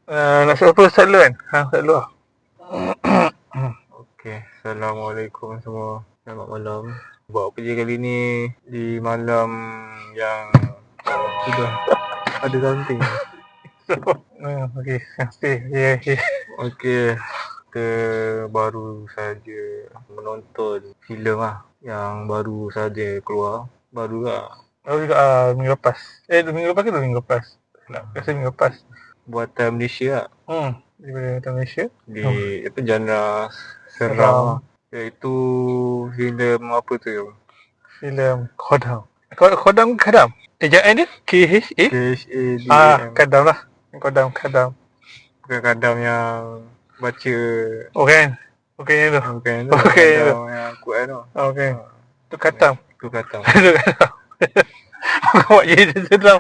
Nak suruh apa start dulu kan? Start dulu lah. Okey, Assalamualaikum semua. Selamat malam. Buat apa je kali ni di malam yang sudah ada something. Okay. Okay. Okey, kita baru saja menonton filem yang baru saja keluar. Baru lah. Baru juga minggu lepas. Minggu lepas ke 2 minggu lepas? Rasa minggu lepas. Buatan Malaysia Daripada Malaysia. di genre seram. Iaitu filem apa tu? Filem Kodam. Kodam ke Kadam? Ejaan dia? KHA? KHADAM. Kadam lah. Kodam. Bukan kadam yang baca. Okay tu. Bukan tu. Okey. Kadam yang Quran tu. Okay. Tu Kadam. Tu kadam. Tu Kadam. Awak je sedap.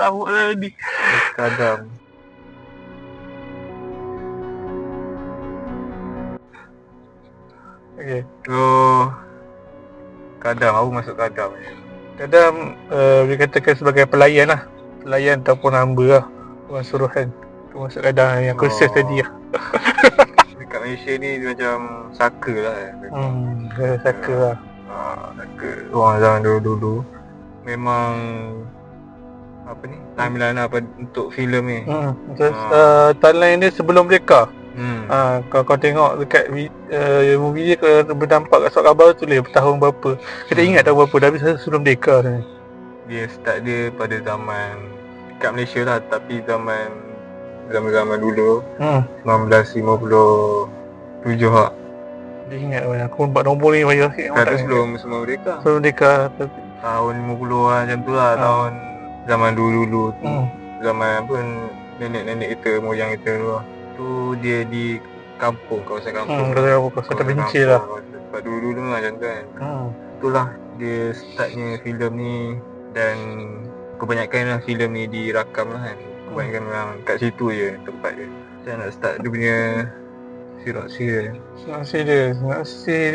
Awak lah ni. Kadam. Okay. So kadam, aku masuk kadam ni. Kadam dikatakan sebagai pelayan lah. Pelayan ataupun hamba lah. Orang suruhan. Tu masuk kadam yang kursus tadi lah. Dekat Malaysia ni dia macam saka lah. Saka lah. Saka. Orang zaman dulu-dulu memang apa ni, timeline apa untuk filem ni. Timeline dia sebelum Merdeka. Kalau kau tengok dekat movie dia, kalau berdampak kat surat khabar tulis tahun berapa. Kita ingat tahun berapa, dah habis sebelum Merdeka ni. Dia start dia pada zaman dekat Malaysia lah, tapi zaman dulu 1957 lah. Dia ingat mana, aku buat nombor ni bayar sikit. Kata sebelum semua Merdeka. Sebelum Merdeka. Tahun 50-an macam tu lah. Tahun zaman dulu-dulu tu. Zaman apa, nenek-nenek kita, moyang kita tu lah. Tu dia di kampung, kawasan kampung. Kawasan terpencil lah. Sebab dulu-dulu macam tu kan. Itulah dia startnya filem ni. Dan kebanyakan lah filem ni dirakam lah kan. Kebanyakan memang kat situ je tempat dia. Saya nak start dia punya sinopsis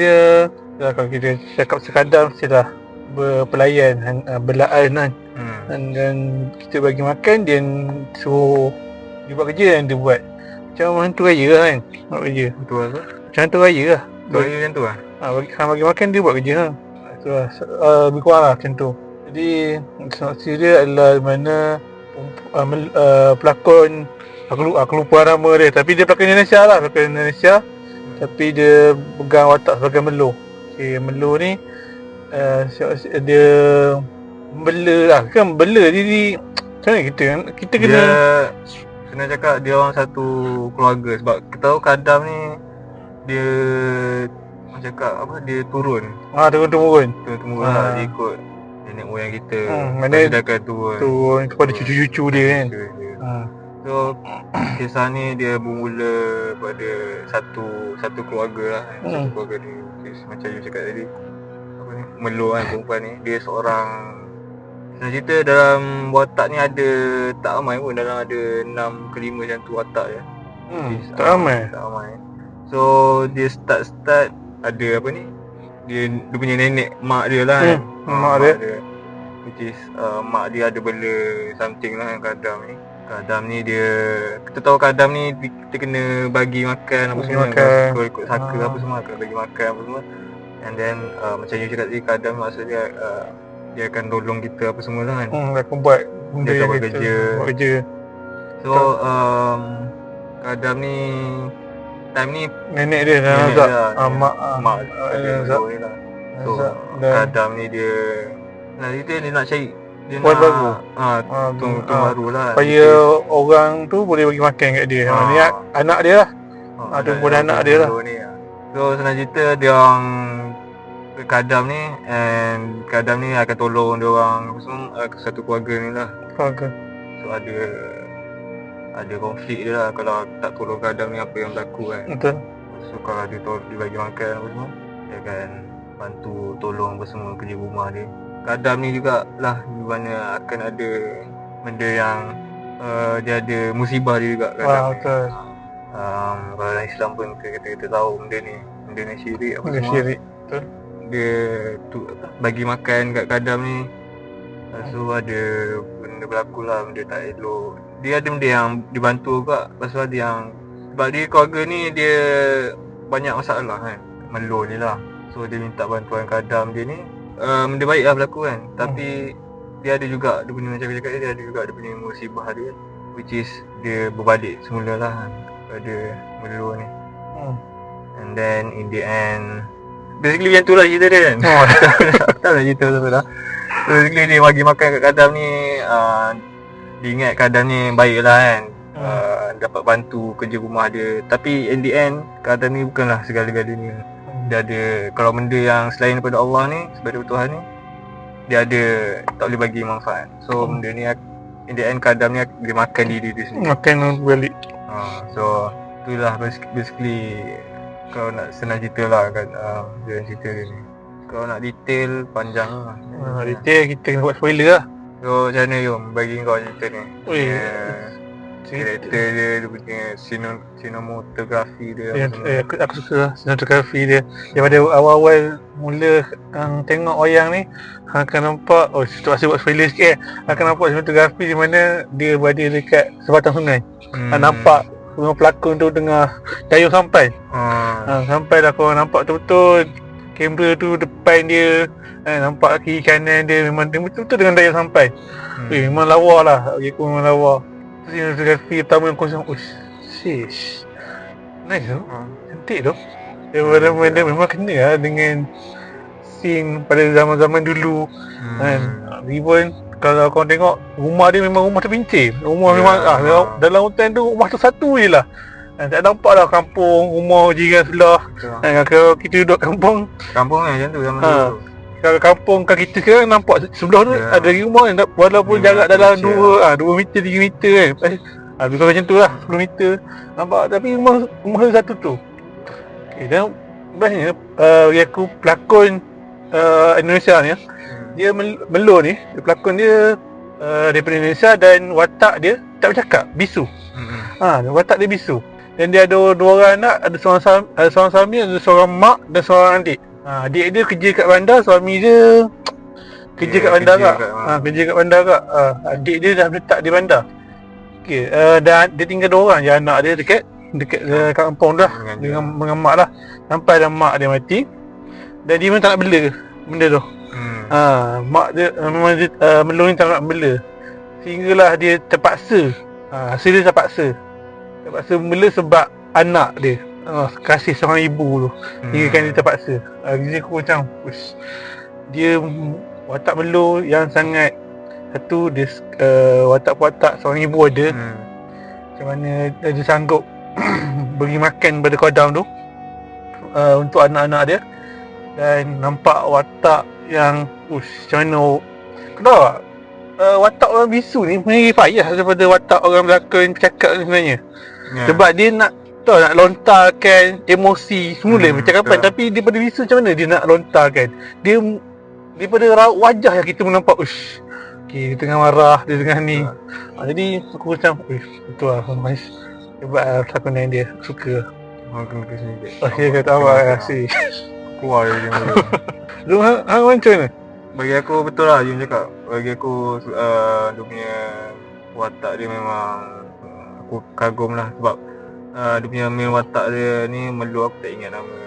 dia dah, kalau kita cakap sekadar mestilah berpelayan, belaan kan. Dan kita bagi makan, dia suruh dia buat kerja yang dia buat. Macam hantu raya lah kan. Buat kerja. Hantu apa? Macam hantu raya lah. Raya macam tu lah? Bagi makan, dia buat kerja lah. Itu lah. Lebih kurang lah macam tu. Jadi sinopsis dia adalah mana pelakon, aku lupa nama dia, tapi dia pelakon Indonesia. Tapi dia pegang watak sebagai Melo. Melo ni dia bela lah, kan bela diri. Macam mana kita kena dia, kena cakap dia orang satu keluarga. Sebab kita tahu kadam ni dia macam cakap apa, dia turun turun-temurun lah. Dia ikut nenek moyang kita. Mana dia akan turun kepada cucu-cucu dia kan. So kisah ni dia bermula pada satu keluarga lah. Satu keluarga ni, macam you cakap tadi, apa ni, Melo kan, perempuan ni. Dia seorang, senang cerita dalam watak ni ada tak ramai pun, dalam ada 6 ke 5 macam tu watak je. Tak ramai. So dia start ada apa ni, dia punya nenek, mak dia lah kan. Mak dia which is mak dia ada bela something lah kan kadam ni. Kadam ni dia, kita tahu kadam ni kita kena bagi makan apa semua kan. Ikut saka apa semua, kena bagi makan apa semua. And then macam you cakap tadi, kadam maksud dia dia akan tolong kita apa semua lah kan. Akan buat benda dia yang buat kita kerja. So kadam ni time ni nenek dia dah Azab. Mak Azab ni lah. So kadam ni dia nak cari, dia tuan baru. Tuan baru lah. Supaya orang tu boleh bagi makan kat dia. Ni anak dia lah. Ada anak dia lah. So senang cerita, dia orang kadam ni, and kadam ni akan tolong dia orang semua, satu keluarga ni lah. So ada konflik dia lah kalau tak tolong kadam ni, apa yang berlaku kan. Betul. So kalau dia bagi makan apa semua, dia akan bantu tolong apa semua kerja rumah dia. Kadam ni juga lah, di mana akan ada benda yang dia ada musibah dia juga kadam ni. Betul. Kalau dalam Islam pun kita tahu benda ni syirik apa semua. Syirik. Betul. Dia bagi makan kat kadam ni, so ada benda berlaku lah, benda tak elok. dia ada benda yang dibantu juga. Pasal ada yang sebab dia keluarga ni dia banyak masalah kan, melon ni lah. So dia minta bantuan ke Adam dia ni. Benda baik lah berlaku kan. Tapi dia ada juga, dia punya macam aku cakap dia ada juga dia punya musibah dia, which is dia berbalik semula lah kan, pada melon ni. And then in the end basically macam tu lah cerita dia kan. Tak lah cerita betul lah. So basically dia bagi makan kat Adam ni, dia ingat Adam ni baik lah kan, dapat bantu kerja rumah dia. Tapi in the end Adam ni bukanlah segala-galanya. Dia ada, kalau benda yang selain daripada Allah ni, daripada Tuhan ni, dia ada tak boleh bagi manfaat. So benda ni in the end Adam ni dia makan diri dia sendiri, makan balik. So itulah basically kalau nak senang cerita lah kan, dia cerita dia ni. Kalau nak detail panjang lah. Detail kita kena buat spoiler lah. So macam mana Yom bagi kau cerita ni? Karakter dia punya sinematografi dia. Aku suka lah sinematografi dia. Daripada awal-awal mula tengok wayang ni, akan nampak, tak rasa buat spoiler sikit akan nampak sinematografi di mana dia berada dekat sebatang sungai. Nampak semua pelakon tu tengah dayung sampai. Sampai dah korang nampak betul-betul kamera tu depan dia, nampak kiri kanan dia memang betul-betul dengan dayung sampai. Memang lawa lah, aku memang lawa. Sinematografi pertama yang kosong, shish, nice tu, cantik tu. Daripada dia memang kena lah dengan scene pada zaman-zaman dulu kan. Even kalau korang tengok rumah dia memang rumah terpincir. Rumah memang dalam hutan tu rumah tu satu je lah. Tak nampak lah kampung, rumah jiran sebelah. Kalau kita duduk kampung ni macam tu zaman dulu. Kalau kampung kan kita sekarang nampak sebelah tu ada rumah kan, walaupun jarak dalam 2 meter 3 meter kan. Lebih kurang macam tu lah, 10 meter nampak. Tapi rumah tu satu tu. Dan bestnya aku pelakon Indonesia ni, dia Melo ni, pelakon dia daripada Indonesia dan watak dia tak bercakap, bisu. Watak dia bisu. Dan dia ada 2 orang anak, ada seorang suami, ada seorang mak dan seorang adik. Adik dia kerja kat bandar, suami dia kerja kat bandar kak. Kerja kat bandar kak. Adik dia dah letak di bandar. Dan dia tinggal 2 orang je anak dia dekat kampung dah dengan mak lah. Sampai dah mak dia mati. Dan dia memang tak nak bela benda tu. Mak dia memang Melo ni tak nak bela. Sehinggalah dia terpaksa. Hasil dia terpaksa bela sebab anak dia. Kasih seorang ibu tu. Hingga kan dia terpaksa. Jadi aku macam dia watak Melo yang sangat satu, dia watak seorang ibu ada. Macam mana dia sanggup beri makan pada kodam tu untuk anak-anak dia. Dan nampak watak yang macam mana kenapa watak orang bisu ni lebih payah daripada watak orang berlakon bercakap sebenarnya. Sebab dia nak lontarkan emosi semula percakapan. Tapi daripada bisu macam mana dia nak lontarkan, dia daripada wajah yang kita menampak dia tengah marah, dia tengah ni. Jadi aku macam betul lah sebab lakonan dia aku suka. Kena sendiri. Dia kata awak kasih keluar dia macam macam mana? Bagi aku betul lah Jun cakap. Bagi aku dia punya watak dia memang aku kagum lah. Sebab dia punya main watak dia ni Melo, aku tak ingat nama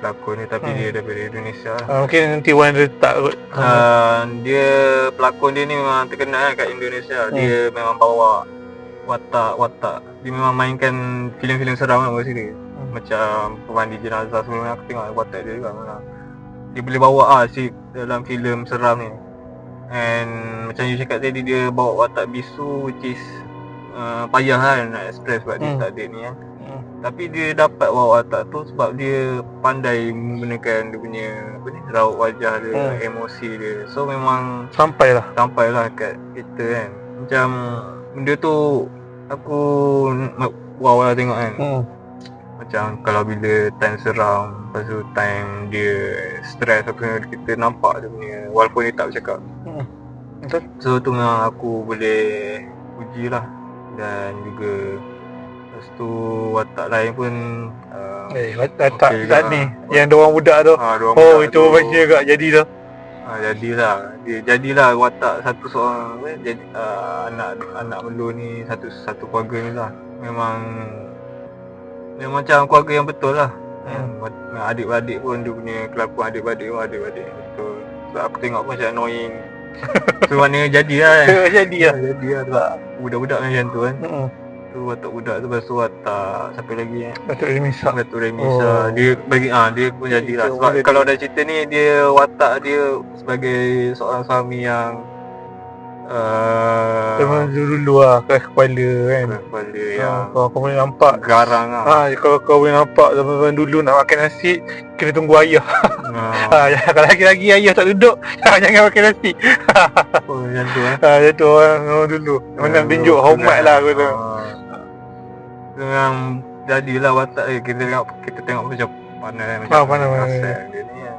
pelakon ni, tapi dia daripada Indonesia lah. Mungkin nanti Wan letak kot. Dia pelakon dia ni memang terkenal kat Indonesia. Dia memang bawa watak. Dia memang mainkan filem-filem seram lah kat sini. Macam Pemandi Jenazah sebelum ni aku tengok watak dia juga memang dia boleh bawa dalam filem seram ni. And macam you cakap tadi, dia bawa watak bisu, which is payah kan nak express sebab dia tak ada ni kan. Tapi dia dapat bawa watak tu sebab dia pandai menggunakan dia punya raut wajah dia, emosi dia. So memang sampailah kat kita kan. Macam benda tu aku wow lah tengok kan. Macam kalau bila time seram, lepas tu time dia stress apa, kita nampak dia punya, walaupun dia tak bercakap. Betul. So tu memang aku boleh puji lah. Dan juga lepas tu watak lain pun watak okay ni yang dia orang budak tu. Itu baca juga jadi tu. Jadilah watak satu seorang jadi anak Melo ni satu keluarga ni lah. Memang macam keluarga yang betul lah. Adik-beradik pun dia punya kelakuan adik-beradik betul. Sebab aku tengok pun macam annoying. So maknanya jadilah kan. Jadilah sebab budak-budak macam tu kan. Tu watak budak tu, lepas tu watak siapa lagi Datuk Remisa. Dia bagi dia pun jadilah. Sebab kalau dah cerita ni, dia watak dia sebagai seorang suami yang memang dulu lah keras kepala kan. Yang kau boleh nampak garang lah. Kalau kau boleh nampak zaman dulu nak makan nasi kena tunggu ayah. Kalau lagi-lagi ayah tak duduk, jangan makan nasi. Macam tu macam tu orang dulu. Mana tunjuk hormat lah aku tu. Memang jadilah watak dia. Kita tengok macam pandai dia ni kan.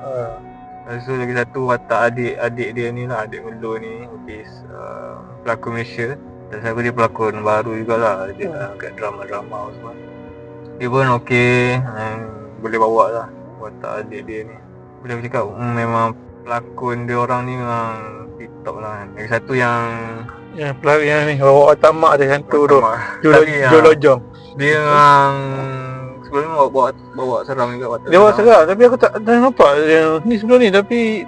Lepas tu lagi satu watak adik dia ni lah, adik Melo ni, which is pelakon Malaysia. Dan saya dia pelakon baru jugalah. Dia kat drama-drama semua. Dia pun okey, boleh bawa lah watak adik dia ni. Boleh aku cakap memang pelakon dia orang ni memang tip-top lah kan. Lagi satu yang ni bawa watak mak dia hantu tu, Jolojong. Dia memang sebelum ni bawa seram juga watak. Dia bawa seram, tapi aku tak nampak ni sebelum ni. Tapi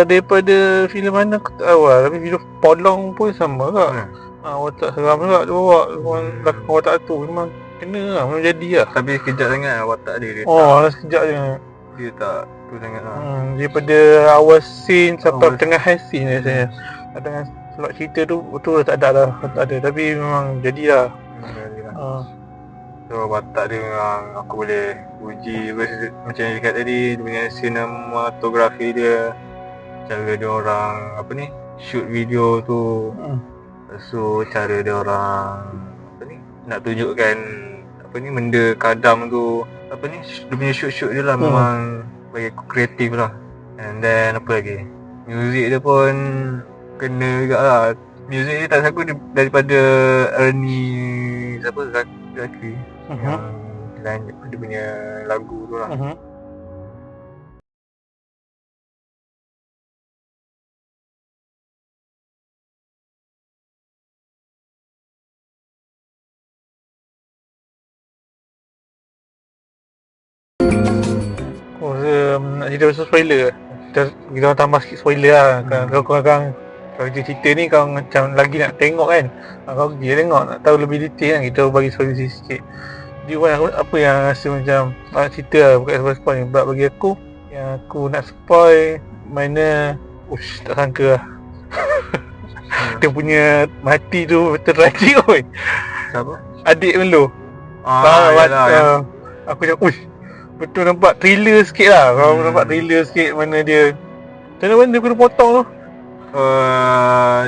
daripada filem mana aku tak tahu lah. Tapi filem Polong pun sama tak? Watak seram juga dia bawa. Belakang watak tu memang kena lah, memang jadi lah. Tapi sekejap sangat lah watak dia. Sekejap je. Dia tak tu sangat lah. Daripada awal scene sampai pertengahan scene rasanya. Dengan plot cerita tu betul tak ada lah. Tapi memang jadilah. So watak dia memang aku boleh puji. Macam yang cakap tadi, dia punya cinematografi dia, cara dia orang shoot video tu. Lepas tu cara dia orang nak tunjukkan benda kadam tu, dia punya shoot dia lah. Memang bagi aku kreatif lah. And then apa lagi, music dia pun kena juga lah. Music ni tak saku daripada Ernie Zakri yang dia punya lagu tu lah. Nak cerita pasal spoiler, kita tambah sikit spoiler lah. Kalau korang kalau cerita ni kau macam lagi nak tengok kan, kau pergi tengok, nak tahu lebih detail kan, kita bagi solusi sikit. Jadi apa yang rasa macam cerita lah, bukan spoil ni. Sebab bagi aku, yang aku nak spoil mana tak sangka lah. Dia punya mati tu betul tragik oi. Siapa? Adik Melo. Aku cakap betul nampak thriller sikit lah. Kalau nampak thriller sikit mana dia macam mana dia kena potong tu.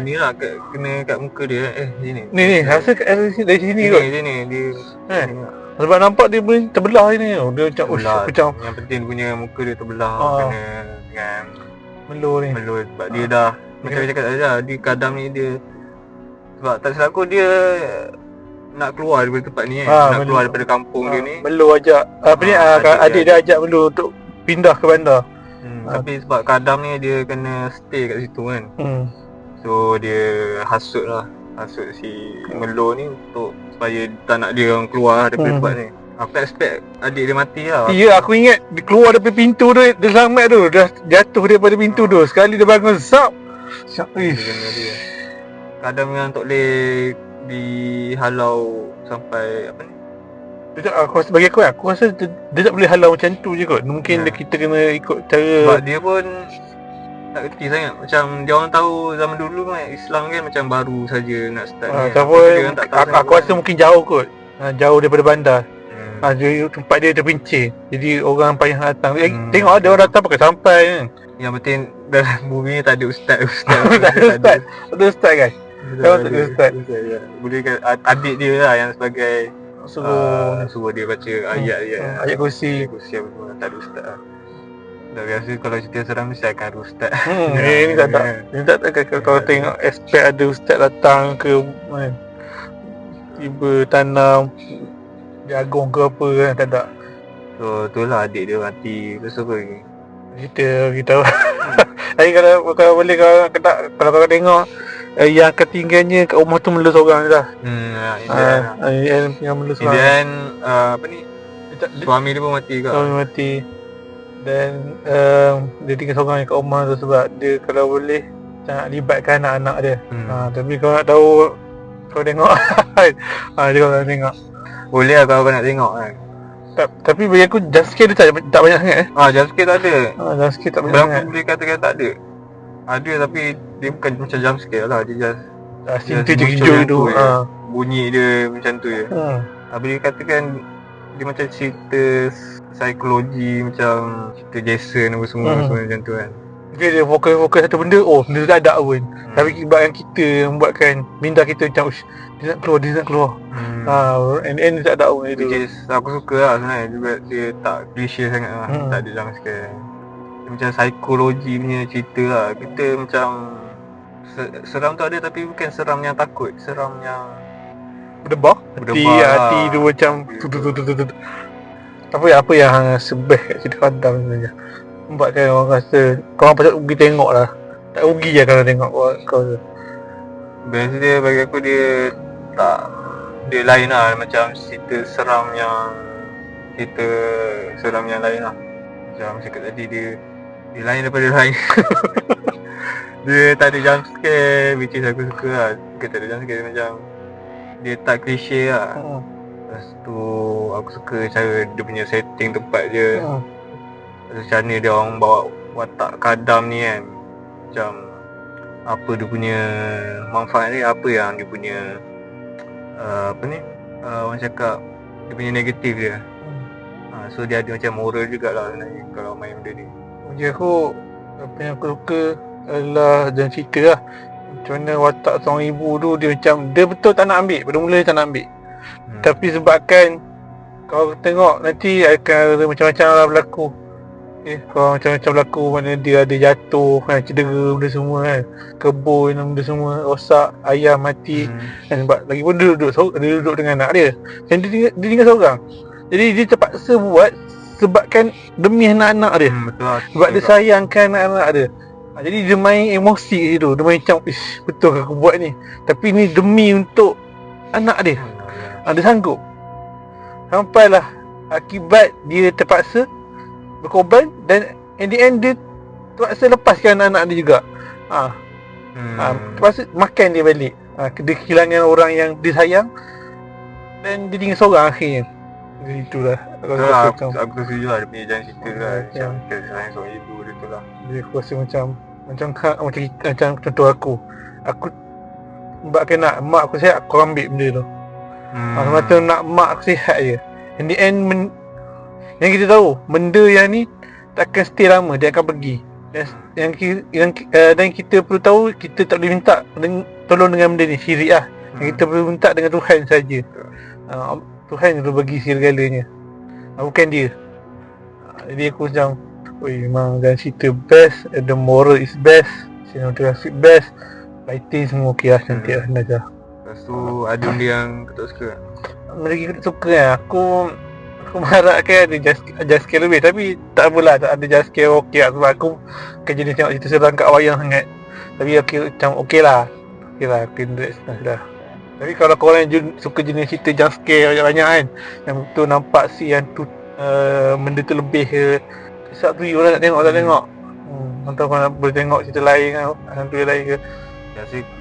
Ni lah kena kat muka dia. Sini. Ni rasa dari sini kot. Sini dia. Sebab nampak dia boleh terbelah ni. Dia macam yang penting dia punya muka dia terbelah. Kena dengan Melo ni. Sebab dia dah macam saya cakap tadi lah, di kadam ni dia, sebab tak silap aku dia nak keluar daripada tempat ni nak keluar daripada kampung dia ni. Melo ajak adik dia ajak Melo untuk pindah ke bandar. Tapi sebab kadam ni dia kena stay kat situ kan. So dia hasut si Melo ni untuk supaya tak nak dia orang keluar daripada tempat ni. Aku tak expect adik dia mati lah. Ya, aku ingat dia keluar daripada pintu tu, dia selamat tu, dah jatuh daripada pintu tu. Sekali dia bangun zap. Kadam memang tak boleh dihalau sampai bagi aku rasa dia tak boleh halau macam tu je kot. Mungkin kita kena ikut cara. Sebab dia pun tak kerti sangat. Macam dia orang tahu zaman dulu kan Islam kan macam baru saja nak start aku rasa mungkin jauh kot. Jauh daripada bandar. Tempat dia terpencil. Jadi orang payah datang. Tengok ada orang datang pakai sampai kan. Yang penting dalam movie ni tak ada ustaz. Tak ada ustaz kan. Tak ada ustaz. Boleh kan adik dia lah yang sebagai suruh dia baca ayat kursi apa semua. Tak ada ustaz lah. Dah biasa kalau cerita seram mesti akan ada ustaz. Ni tak. Ni tak kalau tengok aspek ada ustaz datang ke tiba tanam jagung ke apa kan, tak ada. So itulah adik dia mati. Lepas tu apa lagi? Kita Tapi kalau boleh kalau kau tengok yang ketinggiannya kat rumah tu mula seorang je lah. Yang mula seorang. Dan apa ni, suami dia pun mati juga. Suami mati. Dan dia tinggal seorang kat rumah tu sebab dia kalau boleh nak libatkan anak-anak dia. Tapi kau nak tahu, kau tengok dia kau nak tengok. Boleh lah kalau kau nak tengok kan. Tapi bagi aku jumpscare dia tak banyak sangat Jumpscare tak ada. Jumpscare tak banyak sangat. Berapa boleh katakan tak ada. Ada tapi dia bukan macam jumpscare lah. Dia just scene tu terkejut tu. Bunyi dia macam tu je. Tapi dia katakan dia macam cerita psikologi, macam cerita Jason apa semua macam tu kan. Dia fokus satu benda, benda tu tak ada pun. Tapi sebab kita yang buatkan minda kita macam dia nak keluar. And dia tak ada pun itu. Aku suka lah sebenarnya juga, dia tak klise sangat lah. Tak ada jumpscare. Dia macam psikologi punya cerita lah. Kita macam seram tu ada tapi bukan seram yang takut, seram yang berdebar hati tu macam apa yang sebeh kat cerita Adam sebenarnya. Buatkan orang rasa korang patut pergi tengok lah. Tak rugi je kalau tengok kau tu. Best dia bagi aku, dia lain lah. Macam cerita seram yang lain lah. Macam cakap tadi, dia lain daripada lain. Dia tak ada jumpscare, which is aku suka lah. Dia tak ada jumpscare, dia macam dia tak klise lah. Lepas tu aku suka cara dia punya setting tempat je. Macam mana dia orang bawa watak Kadam ni kan. Macam apa dia punya manfaat ni, apa yang dia punya orang cakap dia punya negatif dia. So dia ada macam moral jugalah sebenarnya kalau main benda ni. Bagi aku, apa yang aku suka adalah jangan cerita lah. Macam mana watak seorang ibu tu, dia betul tak nak ambil, pada mula dia tak nak ambil. Tapi sebabkan kau tengok nanti akan ada macam-macam lah berlaku. Kalau macam-macam berlaku, mana dia ada jatuh kan, cedera benda semua kan, kebun benda semua rosak, ayam mati kan. Sebab lagi pun dia duduk dengan anak dia. Dan dia tinggal seorang. Jadi dia terpaksa buat sebabkan demi anak-anak dia. Betul lah. Sebab dia sayangkan anak-anak dia. Jadi dia main emosi kat situ. Dia main macam, betul ke aku buat ni? Tapi ni demi untuk anak dia. Dia sanggup. Sampailah akibat dia terpaksa berkorban, dan in the end dia terpaksa lepaskan anak dia juga. Terpaksa makan dia balik. Dia kehilangan orang yang dia sayang, dan dia tinggal seorang akhirnya. Jadi itulah aku setuju lah dia punya jalan cerita lah. Macam kisah seorang ibu dia tu lah. Dia aku rasa macam contoh aku sebabkan nak mak aku sihat, aku ambil benda tu. Semata nak mak aku sihat je. In the end yang kita tahu, benda yang ni takkan stay lama, dia akan pergi. Dan kita perlu tahu, kita tak boleh minta tolong dengan benda ni, syirik lah. Yang kita perlu minta dengan Tuhan saja. Tuhan yang bagi segala-galanya, bukan dia. Jadi aku macam, memang dan cerita best, the moral is best, cinematography best, lighting semua okey lah, cantik lah, Najah. Lepas tu ada benda yang kau tak suka? Lagi aku tak suka kan, aku mengharapkan ada jumpscare lebih. Tapi tak apalah, tak ada jumpscare okey lah. Sebab aku kan jenis tengok cerita seram kat wayang sangat. Tapi macam okey lah, aku relax dah. Tapi kalau korang suka jenis cerita jumpscare banyak-banyak kan, yang betul nampak si yang tu benda tu lebih ke, sebab tu orang nak tengok tak tengok. Entah kau nak boleh tengok cerita lain kan, hantu yang lain ke.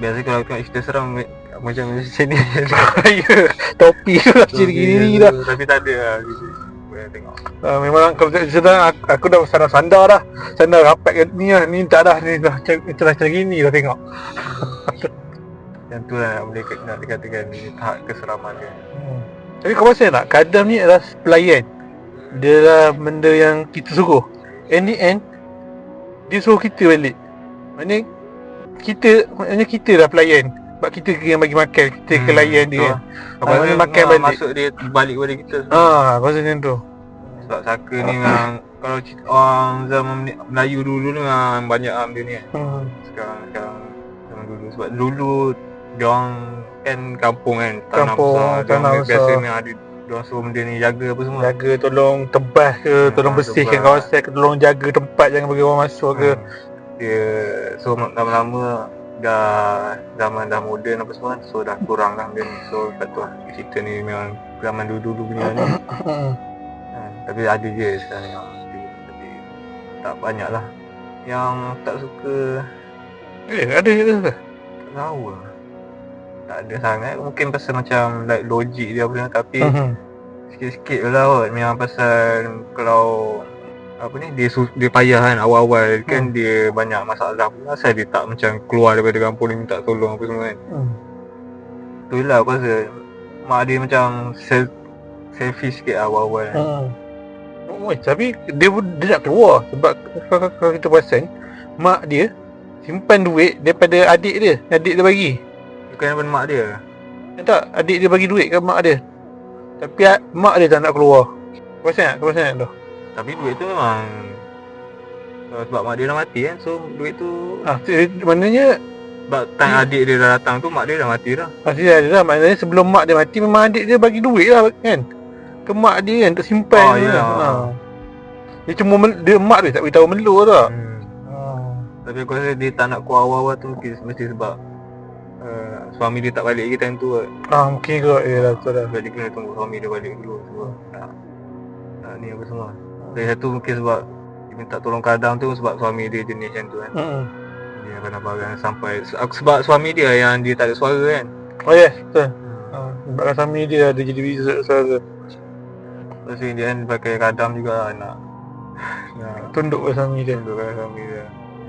Biasa kalau tengok cerita seram macam ni. Ya, topi tu lah cerita gini dah. Tapi tak ada lah, boleh tengok. Memang kalau sedang aku dah sandar dah. Sandar rapat kat ni lah. Ni tak dah, ni dah macam gini dah tengok. Yang tu lah nak dikatakan ni tahap keseraman dia. Tapi kau rasa tak, Kadam ni adalah pelayan. Dia lah benda yang kita suruh. In the end, dia suruh kita balik. Maknanya kita dah pelayan. Sebab kita yang bagi makan, kita ke layan dia. Apa makan balik. Masuk dia balik pada kita. Aku rasa macam tu. Sebab saka ni memang kalau orang zaman Melayu dulu ni memang banyak dia ni kan. Sekarang zaman dulu. Sebab dulu dia orang kan kampung kan, tanah besar. Biasa ni ada Diorang suruh benda ni jaga apa semua. Jaga, tolong tebas ke, tolong bersihkan kawasan ke, tolong jaga tempat, jangan bagi orang masuk ke. Dia so lama-lama dah zaman dah moden apa semua, so dah kurang lah benda ni. So kat tu lah, cerita ni memang zaman dulu-dulu punya ni. Tapi ada je sekarang yang tapi tak banyak lah. Yang tak suka Ada ke? tak tahu lah. Tak ada sangat, mungkin pasal macam like logik dia apa, tapi sikit-sikit lah kot. Memang pasal kalau apa ni, dia payah kan awal-awal kan, dia banyak masalah pun. Asal dia tak macam keluar daripada kampung ni minta tolong apa semua kan. Tu lah aku rasa mak dia macam selfish sikit awal-awal kan. Tapi dia nak keluar sebab kalau kita perasan, mak dia simpan duit daripada adik dia bagi. Bukan daripada mak dia. Tak, adik dia bagi duit ke mak dia. Tapi mak dia tak nak keluar. Kau perasan tak tu? Tapi duit tu memang sebab mak dia dah mati kan. So duit tu maknanya sebab time adik dia dah datang tu, mak dia dah mati dah. Mati dah dah. Maknanya sebelum mak dia mati, memang adik dia bagi duit lah kan, ke mak dia kan, untuk simpan. Dia cuma mak dia tak beritahu melur tak. Tapi aku rasa dia tak nak keluar awal-awal tu mesti sebab suami dia tak balik lagi time tu kot. Mungkin kot. Yelah, betul lah. Sebab dia kena tunggu suami dia balik dulu sebab nak ni apa semua. Dari satu mungkin sebab dia minta tolong kadang tu sebab suami dia jenis macam tu kan. Dia akan barang sampai sebab suami dia yang dia tak ada suara kan. Oh yes, betul. Sebab suami dia ada jadi suara. Lepas tu dia kan pakai kadam juga nak tunduk ke suami dia.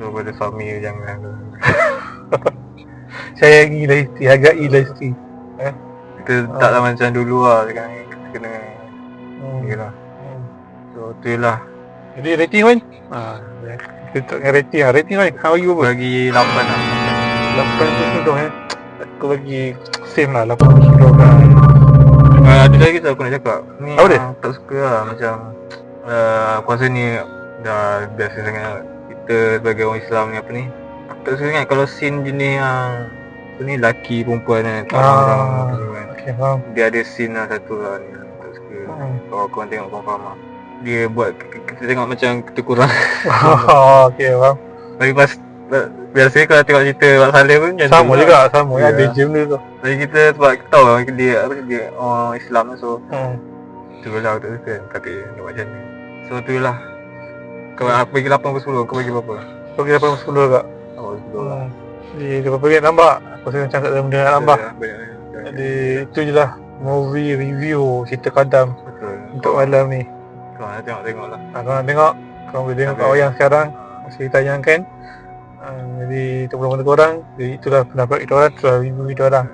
So pada suami dia jangan sayangilah isteri, hargailah isteri. Kita taklah macam dulu lah. Sekarang ni kita kena ni lah. So tu lah. Jadi rating kan? Kita tak dengan rating lah. Rating kan? How you apa? Bagi 8 lah. 8 tu aku bagi same lah, 8 kan. Ada lagi tu aku nak cakap. Ni apa dia? Tak suka lah macam aku rasa ni dah biasa sangat kita sebagai orang Islam ni apa ni. Tak suka sangat kalau scene jenis yang apa ni, lelaki perempuan kan. Okay, faham. Dia ada scene lah satu lah ni. Tak suka. Kalau korang tengok korang faham lah. Dia buat kita tengok macam kita kurang. Okay, faham. Tapi pas biasanya kalau tengok cerita Mak Saleh pun macam sama tu juga, lah. sama ya. Ada je benda tu. Tapi kita sebab kita tahu lah dia dia orang Islam so tu lah aku tak suka. Tapi nak buat macam ni. So tu lah. Kau aku bagi 8 per 10, kau bagi berapa? Kau bagi 8 per 10 kak? 8 per 10 lah. Jadi berapa banyak nampak? Aku rasa macam tak ada benda nak tambah. Jadi itu je lah movie review cerita Qadam untuk malam ni. Kau nak tengok lah. Kau nak tengok, kau boleh tengok kat wayang sekarang masih ditayangkan. Jadi itu belum kata korang. Jadi itulah pendapat kita orang, itulah review kita orang.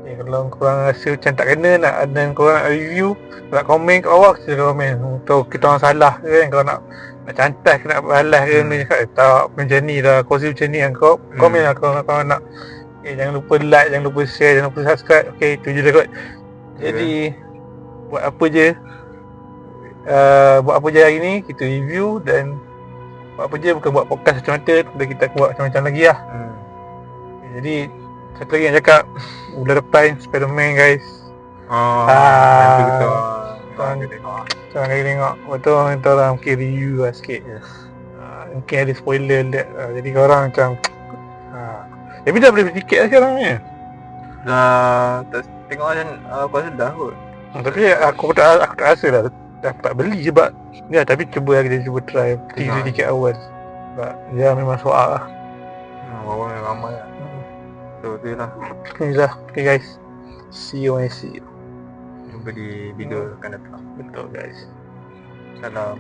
Kalau korang rasa macam tak kena dan korang nak review, nak komen kat bawah, sila komen untuk kita orang salah ke kan. Kalau nak cantas ke nak balas ke ni, cakap tak macam ni lah, kongsi macam ni kan. Kau komen lah kalau nak. Jangan lupa like, jangan lupa share, jangan lupa subscribe. Itu je lah kot. Jadi buat apa je hari ni, kita review. Dan buat apa je, bukan buat podcast macam-macam, dan kita buat macam-macam lagi lah. Jadi satu lagi nak cakap, bulan depan Spiderman guys. Nanti kita tengok. Jangan lagi tengok. Betul kita orang mungkin review lah sikit. Mungkin ada spoiler alert lah. Jadi korang macam tapi dah boleh beli tiket lah sekarang ni. Dah tak tengok macam aku rasa dah kot. Tapi aku tak rasa dah dapat beli sebab ya, tapi cuba lah, kita cuba try beli tiket awal. Sebab dia memang soal lah. Orang yang ramai lah. So tu lah. Inilah. Okay guys, see you when I see you. Jumpa di video akan datang. Betul guys. Salam.